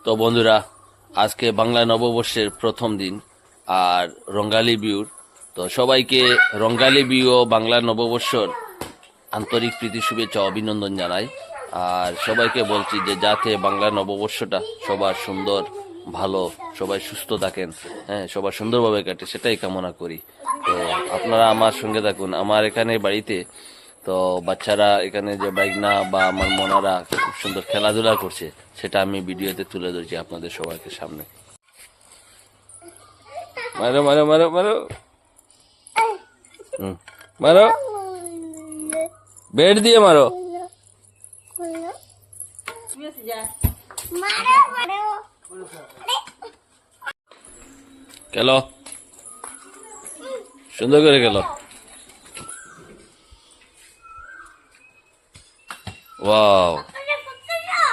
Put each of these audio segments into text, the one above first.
তো বন্ধুরা, আজকে বাংলা নববর্ষের প্রথম দিন আর রঙ্গালী বিহুর। তো সবাইকে রঙ্গালী বিহু ও বাংলা নববর্ষর আন্তরিক প্রীতি শুভেচ্ছা অভিনন্দন জানাই। আর সবাইকে বলছি যে যাতে বাংলা নববর্ষটা সবার সুন্দর, ভালো, সবাই সুস্থ থাকেন, হ্যাঁ, সবার সুন্দরভাবে কাটে, সেটাই কামনা করি। তো আপনারা আমার সঙ্গে থাকুন। আমার এখানে বাড়িতে তো বাচ্চারা এখানে যে বাইকনা বা আমার মনারা খুব সুন্দর খেলাধুলা করছে, সেটা আমি ভিডিওতে তুলে ধরছি আপনাদের সবাইকে সামনে। মারো মারো মারো মারো, মারো, বেড দিয়ে মারো। খেলো, সুন্দর করে খেলো। ওয়াও,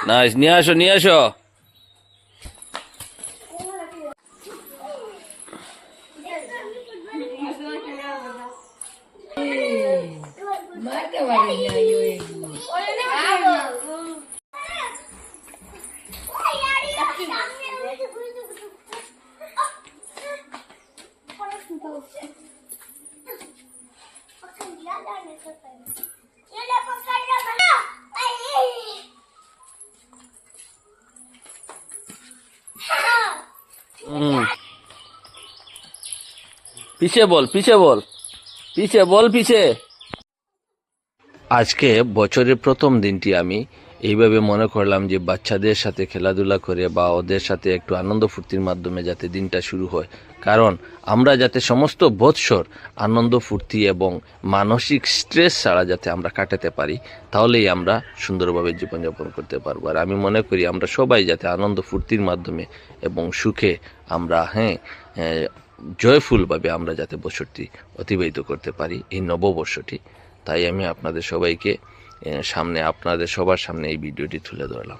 নাইস, নিয়ে আসো নিয়ে আসো। পিছে বল, পিছে বল, পিছে বল, পিছে। আজকে বছরের প্রথম দিনটি আমি এইভাবে মনে করলাম যে বাচ্চাদের সাথে খেলাধুলা করে বা ওদের সাথে একটু আনন্দ ফুর্তির মাধ্যমে যাতে দিনটা শুরু হয়। কারণ আমরা যাতে সমস্ত বৎসর আনন্দ ফুর্তি এবং মানসিক স্ট্রেস ছাড়া যাতে আমরা কাটাতে পারি, তাহলেই আমরা সুন্দরভাবে জীবনযাপন করতে পারবো। আর আমি মনে করি আমরা সবাই যাতে আনন্দ ফুর্তির মাধ্যমে এবং সুখে আমরা জয়ফুলভাবে আমরা যাতে বছরটি অতিবাহিত করতে পারি, এই নববর্ষটি। তাই আমি আপনাদের সবাইকে সামনে, আপনাদের সবার সামনে এই ভিডিওটি তুলে ধরলাম।